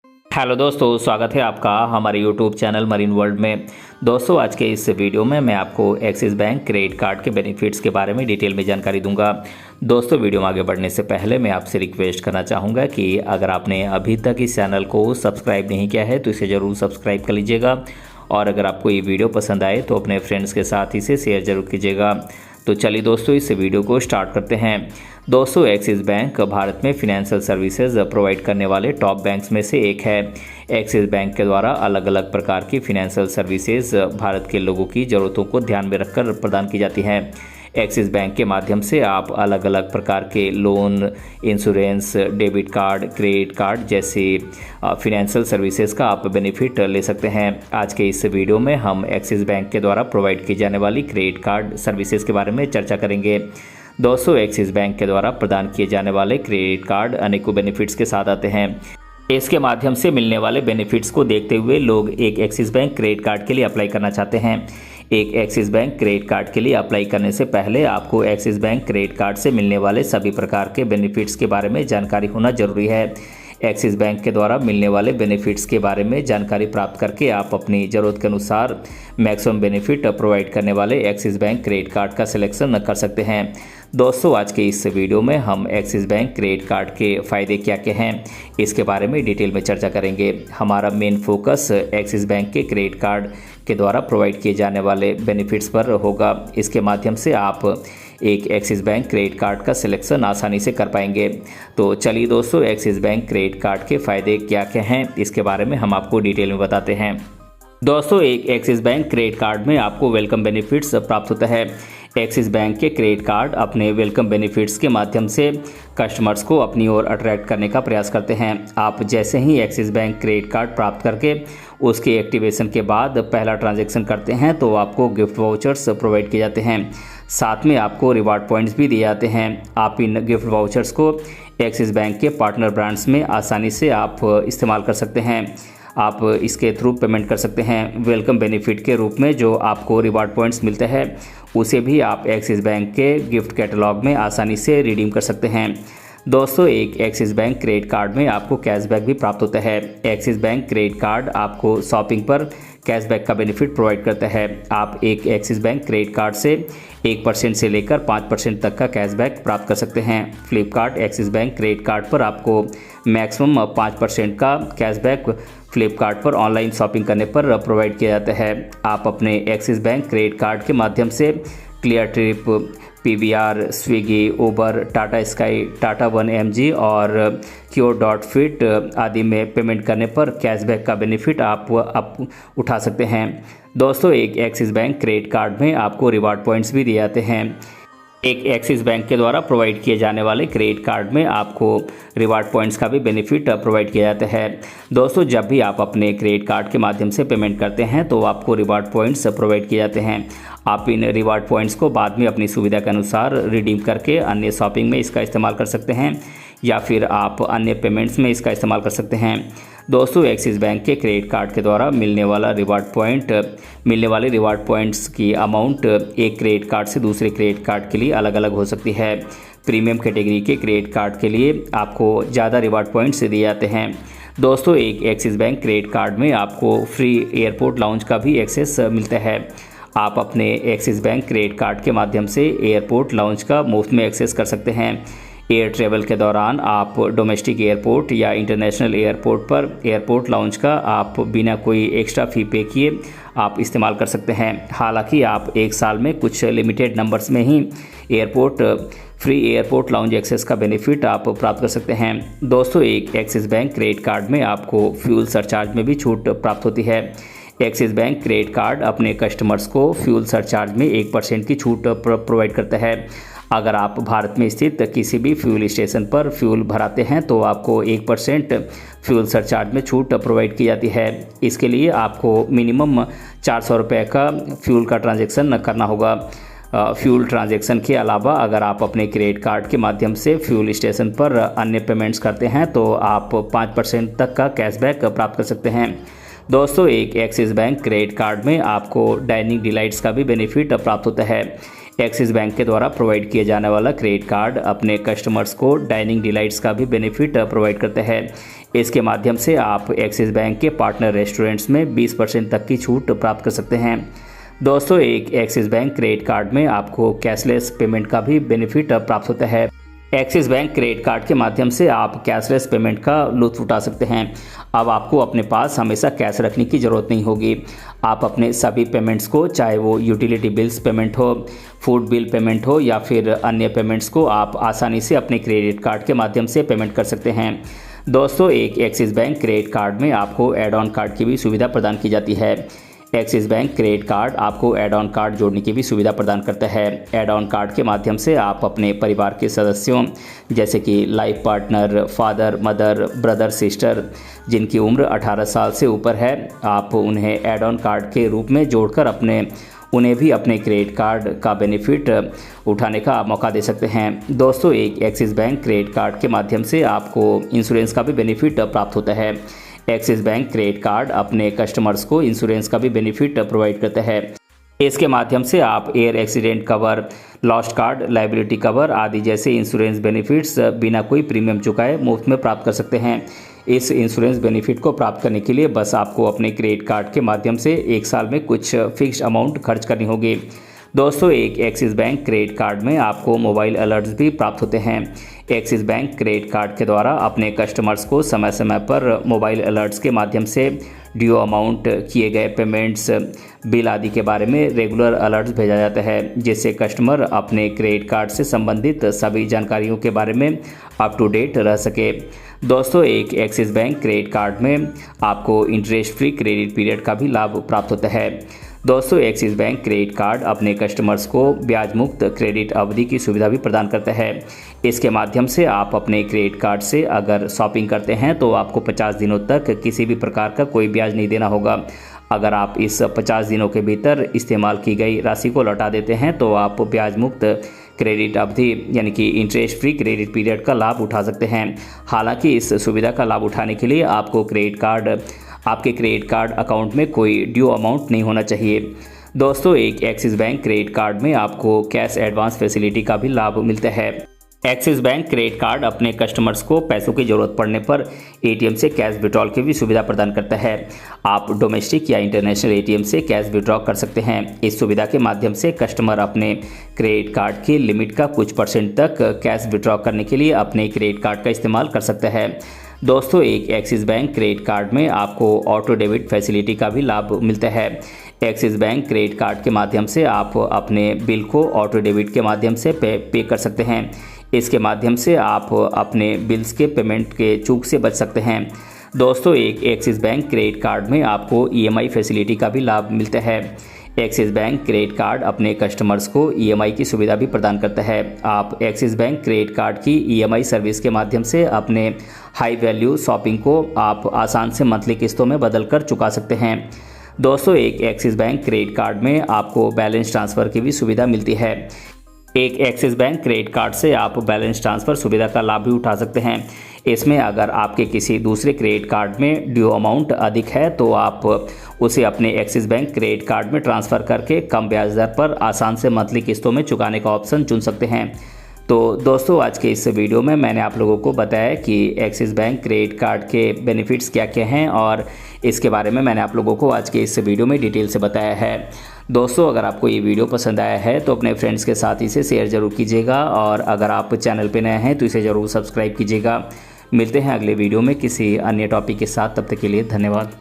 Hello दोस्तों, स्वागत है आपका हमारे यूट्यूब चैनल मरीन वर्ल्ड में। दोस्तों, आज के इस वीडियो में मैं आपको एक्सिस बैंक क्रेडिट कार्ड के बेनिफिट्स के बारे में डिटेल में जानकारी दूंगा। दोस्तों, वीडियो में आगे बढ़ने से पहले मैं आपसे रिक्वेस्ट करना चाहूँगा कि अगर आपने अभी तक इस चैनल को सब्सक्राइब नहीं किया है तो इसे ज़रूर सब्सक्राइब कर लीजिएगा, और अगर आपको ये वीडियो पसंद आए तो अपने फ्रेंड्स के साथ इसे शेयर ज़रूर कीजिएगा। तो चलिए दोस्तों, इस वीडियो को स्टार्ट करते हैं। दोस्तों, एक्सिस बैंक भारत में फिनेंशियल सर्विसेज प्रोवाइड करने वाले टॉप बैंक्स में से एक है। एक्सिस बैंक के द्वारा अलग अलग प्रकार की फिनेंशियल सर्विसेज भारत के लोगों की ज़रूरतों को ध्यान में रखकर प्रदान की जाती हैं। एक्सिस बैंक के माध्यम से आप अलग अलग प्रकार के loan, insurance, debit card, credit card जैसे फिनेंशियल सर्विसेज का आप बेनिफिट ले सकते हैं। आज के इस वीडियो में हम एक्सिस बैंक के द्वारा प्रोवाइड की जाने वाली क्रेडिट कार्ड सर्विसेज के बारे में चर्चा करेंगे। दोस्तों, एक्सिस बैंक के द्वारा प्रदान किए जाने वाले क्रेडिट कार्ड अनेकों बेनिफिट्स के साथ आते हैं। इसके माध्यम से मिलने वाले बेनिफिट्स को देखते हुए लोग एक एक्सिस बैंक क्रेडिट कार्ड के लिए अप्लाई करना चाहते हैं। एक एक्सिस बैंक क्रेडिट कार्ड के लिए अप्लाई करने से पहले आपको एक्सिस बैंक क्रेडिट कार्ड से मिलने वाले सभी प्रकार के बेनिफिट्स के बारे में जानकारी होना जरूरी है। एक्सिस बैंक के द्वारा मिलने वाले बेनिफिट्स के बारे में जानकारी प्राप्त करके आप अपनी ज़रूरत के अनुसार मैक्सिमम बेनिफिट प्रोवाइड करने वाले एक्सिस बैंक क्रेडिट कार्ड का सिलेक्शन कर सकते हैं। दोस्तों, आज के इस वीडियो में हम एक्सिस बैंक क्रेडिट कार्ड के फ़ायदे क्या क्या हैं इसके बारे में डिटेल में चर्चा करेंगे। हमारा मेन फोकस एक्सिस बैंक के क्रेडिट कार्ड के द्वारा प्रोवाइड किए जाने वाले बेनिफिट्स पर होगा। इसके माध्यम से आप एक एक्सिस बैंक क्रेडिट कार्ड का सिलेक्शन आसानी से कर पाएंगे। तो चलिए दोस्तों, एक्सिस बैंक क्रेडिट कार्ड के फ़ायदे क्या क्या हैं इसके बारे में हम आपको डिटेल में बताते हैं। दोस्तों, एक एक्सिस बैंक क्रेडिट कार्ड में आपको वेलकम बेनिफिट्स प्राप्त होता है। एक्सिस बैंक के क्रेडिट कार्ड अपने वेलकम बेनिफिट्स के माध्यम से कस्टमर्स को अपनी ओर अट्रैक्ट करने का प्रयास करते हैं। आप जैसे ही एक्सिस बैंक क्रेडिट कार्ड प्राप्त करके उसके एक्टिवेशन के बाद पहला ट्रांजैक्शन करते हैं तो आपको गिफ्ट वाउचर्स प्रोवाइड किए जाते हैं। साथ में आपको रिवार्ड पॉइंट्स भी दिए जाते हैं। आप इन गिफ्ट वाउचर्स को एक्सिस बैंक के पार्टनर ब्रांड्स में आसानी से आप इस्तेमाल कर सकते हैं। आप इसके थ्रू पेमेंट कर सकते हैं। वेलकम बेनिफिट के रूप में जो आपको रिवार्ड पॉइंट्स मिलते हैं उसे भी आप एक्सिस बैंक के गिफ्ट कैटलॉग में आसानी से रिडीम कर सकते हैं। दोस्तों, एक एक्सिस बैंक क्रेडिट कार्ड में आपको कैशबैक भी प्राप्त होता है। एक्सिस बैंक क्रेडिट कार्ड आपको शॉपिंग पर कैशबैक का बेनिफिट प्रोवाइड करता है। आप एक एक्सिस बैंक क्रेडिट कार्ड से 1% से लेकर 5% तक का कैशबैक प्राप्त कर सकते हैं। Flipkart axis bank credit card पर आपको मैक्सिमम 5% का कैशबैक फ्लिपकार्ट पर ऑनलाइन शॉपिंग करने पर प्रोवाइड किया जाता है। आप अपने एक्सिस बैंक क्रेडिट कार्ड के माध्यम से Cleartrip, PVR, Swiggy, Uber, Tata Sky, Tata one MG और क्योर.फिट आदि में पेमेंट करने पर कैशबैक का बेनिफिट आप उठा सकते हैं। दोस्तों, एक एक्सिस बैंक क्रेडिट कार्ड में आपको रिवार्ड पॉइंट्स भी दिए जाते हैं। एक एक्सिस बैंक के द्वारा प्रोवाइड किए जाने वाले क्रेडिट कार्ड में आपको रिवार्ड पॉइंट्स का भी बेनिफिट प्रोवाइड किया जाता है। दोस्तों, जब भी आप अपने क्रेडिट कार्ड के माध्यम से पेमेंट करते हैं तो आपको रिवार्ड पॉइंट्स प्रोवाइड किए जाते हैं। आप इन रिवार्ड पॉइंट्स को बाद में अपनी सुविधा के अनुसार रिडीम करके अन्य शॉपिंग में इसका इस्तेमाल कर सकते हैं या फिर आप अन्य पेमेंट्स में इसका इस्तेमाल कर सकते हैं। दोस्तों, एक्सिस बैंक के क्रेडिट कार्ड के द्वारा मिलने वाले रिवार्ड पॉइंट्स की अमाउंट एक क्रेडिट कार्ड से दूसरे क्रेडिट कार्ड के लिए अलग अलग हो सकती है। प्रीमियम कैटेगरी के क्रेडिट कार्ड के लिए आपको ज़्यादा रिवार्ड पॉइंट्स दिए जाते हैं। दोस्तों, एक एक्सिस बैंक क्रेडिट कार्ड में आपको फ्री एयरपोर्ट लाउंज का भी एक्सेस मिलता है। आप अपने एक्सिस बैंक क्रेडिट कार्ड के माध्यम से एयरपोर्ट लाउंज का मुफ्त में एक्सेस कर सकते हैं। एयर ट्रेवल के दौरान आप डोमेस्टिक एयरपोर्ट या इंटरनेशनल एयरपोर्ट पर एयरपोर्ट लाउंज का आप बिना कोई एक्स्ट्रा फ़ी पे किए आप इस्तेमाल कर सकते हैं। हालांकि आप एक साल में कुछ लिमिटेड नंबर्स में ही फ्री एयरपोर्ट लाउंज एक्सेस का बेनिफिट आप प्राप्त कर सकते हैं। दोस्तों, एक एक्सिस बैंक क्रेडिट कार्ड में आपको फ्यूल सरचार्ज में भी छूट प्राप्त होती है। एक्सिस बैंक क्रेडिट कार्ड अपने कस्टमर्स को फ्यूल सरचार्ज में 1% की छूट प्रोवाइड करता है। अगर आप भारत में स्थित किसी भी फ्यूल स्टेशन पर फ्यूल भराते हैं तो आपको 1% फ्यूल सरचार्ज में छूट प्रोवाइड की जाती है। इसके लिए आपको मिनिमम 400 रुपये का फ्यूल का ट्रांजैक्शन करना होगा। फ्यूल ट्रांजैक्शन के अलावा अगर आप अपने क्रेडिट कार्ड के माध्यम से फ्यूल स्टेशन पर अन्य पेमेंट्स करते हैं तो आप 5% तक का कैशबैक प्राप्त कर सकते हैं। दोस्तों, एक एक्सिस बैंक क्रेडिट कार्ड में आपको डाइनिंग डिलाइट्स का भी बेनिफिट प्राप्त होता है। एक्सिस बैंक के द्वारा प्रोवाइड किया जाने वाला क्रेडिट कार्ड अपने कस्टमर्स को डाइनिंग डिलाइट्स का भी बेनिफिट प्रोवाइड करता है। इसके माध्यम से आप एक्सिस बैंक के पार्टनर रेस्टोरेंट्स में 20% तक की छूट प्राप्त कर सकते हैं। दोस्तों, एक एक्सिस बैंक क्रेडिट कार्ड में आपको कैशलेस पेमेंट का भी बेनिफिट प्राप्त होता है। एक्सिस बैंक क्रेडिट कार्ड के माध्यम से आप कैशलेस पेमेंट का लुत्फ उठा सकते हैं। अब आपको अपने पास हमेशा कैश रखने की ज़रूरत नहीं होगी। आप अपने सभी पेमेंट्स को, चाहे वो यूटिलिटी बिल्स पेमेंट हो, फूड बिल पेमेंट हो या फिर अन्य पेमेंट्स को, आप आसानी से अपने क्रेडिट कार्ड के माध्यम से पेमेंट कर सकते हैं। दोस्तों, एक एक्सिस बैंक क्रेडिट कार्ड में आपको एड ऑन कार्ड की भी सुविधा प्रदान की जाती है। एक्सिस बैंक क्रेडिट कार्ड आपको एड ऑन कार्ड जोड़ने की भी सुविधा प्रदान करता है। एड ऑन कार्ड के माध्यम से आप अपने परिवार के सदस्यों जैसे कि life partner, father, mother, brother, sister जिनकी उम्र 18 साल से ऊपर है, आप उन्हें एड ऑन कार्ड के रूप में जोड़कर उन्हें भी अपने क्रेडिट कार्ड का बेनिफिट उठाने का मौका दे सकते हैं। दोस्तों, एक एक्सिस बैंक क्रेडिट कार्ड के माध्यम से आपको इंश्योरेंस का भी बेनिफिट प्राप्त होता है। एक्सिस बैंक क्रेडिट कार्ड अपने कस्टमर्स को इंश्योरेंस का भी बेनिफिट प्रोवाइड करता है। इसके माध्यम से आप air accident cover, lost card, liability cover आदि जैसे इंश्योरेंस बेनिफिट्स बिना कोई प्रीमियम चुकाए मुफ्त में प्राप्त कर सकते हैं। इस इंश्योरेंस बेनिफिट को प्राप्त करने के लिए बस आपको अपने क्रेडिट कार्ड के माध्यम से 1 साल में कुछ फिक्स्ड अमाउंट खर्च करनी होगी। दोस्तों, एक एक्सिस बैंक क्रेडिट कार्ड में आपको मोबाइल अलर्ट्स भी प्राप्त होते हैं। एक्सिस बैंक क्रेडिट कार्ड के द्वारा अपने कस्टमर्स को समय समय पर मोबाइल अलर्ट्स के माध्यम से ड्यू अमाउंट, किए गए पेमेंट्स, बिल आदि के बारे में रेगुलर अलर्ट्स भेजा जाता है, जिससे कस्टमर अपने क्रेडिट कार्ड से संबंधित सभी जानकारियों के बारे में अप टू डेट रह सके। दोस्तों, एक एक्सिस बैंक क्रेडिट कार्ड में आपको इंटरेस्ट फ्री क्रेडिट पीरियड का भी लाभ प्राप्त होता है। दोस्तों, एक्सिस बैंक क्रेडिट कार्ड अपने कस्टमर्स को ब्याज मुक्त क्रेडिट अवधि की सुविधा भी प्रदान करता है। इसके माध्यम से आप अपने क्रेडिट कार्ड से अगर शॉपिंग करते हैं तो आपको 50 दिनों तक किसी भी प्रकार का कोई ब्याज नहीं देना होगा। अगर आप इस 50 दिनों के भीतर इस्तेमाल की गई राशि को लौटा देते हैं तो आप ब्याज मुक्त क्रेडिट अवधि यानी कि इंटरेस्ट फ्री क्रेडिट पीरियड का लाभ उठा सकते हैं। हालांकि इस सुविधा का लाभ उठाने के लिए आपके क्रेडिट कार्ड अकाउंट में कोई ड्यू अमाउंट नहीं होना चाहिए। दोस्तों, एक एक्सिस बैंक क्रेडिट कार्ड में आपको कैश एडवांस फैसिलिटी का भी लाभ मिलता है। एक्सिस बैंक क्रेडिट कार्ड अपने कस्टमर्स को पैसों की ज़रूरत पड़ने पर एटीएम से कैश विड्रॉल की भी सुविधा प्रदान करता है। आप डोमेस्टिक या इंटरनेशनल एटीएम से कैश विड्रॉ कर सकते हैं। इस सुविधा के माध्यम से कस्टमर अपने क्रेडिट कार्ड की लिमिट का कुछ % तक कैश विड्रॉ करने के लिए अपने क्रेडिट कार्ड का इस्तेमाल कर सकता है। दोस्तों, एक एक्सिस बैंक क्रेडिट कार्ड में आपको ऑटो डेबिट फैसिलिटी का भी लाभ मिलता है। एक्सिस बैंक क्रेडिट कार्ड के माध्यम से आप अपने बिल को ऑटो डेबिट के माध्यम से पे कर सकते हैं। इसके माध्यम से आप अपने बिल्स के पेमेंट के चूक से बच सकते हैं। दोस्तों, एक एक्सिस बैंक क्रेडिट कार्ड में आपको ईएमआई फैसिलिटी का भी लाभ मिलता है। एक्सिस बैंक क्रेडिट कार्ड अपने कस्टमर्स को ईएमआई की सुविधा भी प्रदान करता है। आप एक्सिस बैंक क्रेडिट कार्ड की ईएमआई सर्विस के माध्यम से अपने हाई वैल्यू शॉपिंग को आप आसान से मंथली किस्तों में बदलकर चुका सकते हैं। दोस्तों, एक एक्सिस बैंक क्रेडिट कार्ड में आपको बैलेंस ट्रांसफ़र की भी सुविधा मिलती है। एक एक्सिस बैंक क्रेडिट कार्ड से आप बैलेंस ट्रांसफ़र सुविधा का लाभ भी उठा सकते हैं। इसमें अगर आपके किसी दूसरे क्रेडिट कार्ड में ड्यू अमाउंट अधिक है तो आप उसे अपने एक्सिस बैंक क्रेडिट कार्ड में ट्रांसफ़र करके कम ब्याज दर पर आसान से मंथली किस्तों में चुकाने का ऑप्शन चुन सकते हैं। तो दोस्तों, आज के इस वीडियो में मैंने आप लोगों को बताया कि एक्सिस बैंक क्रेडिट कार्ड के बेनिफिट्स क्या क्या हैं और इसके बारे में मैंने आप लोगों को आज के इस वीडियो में डिटेल से बताया है। दोस्तों, अगर आपको ये वीडियो पसंद आया है तो अपने फ्रेंड्स के साथ इसे शेयर ज़रूर कीजिएगा और अगर आप चैनल पर नए हैं तो इसे ज़रूर सब्सक्राइब कीजिएगा। मिलते हैं अगले वीडियो में किसी अन्य टॉपिक के साथ। तब तक के लिए धन्यवाद।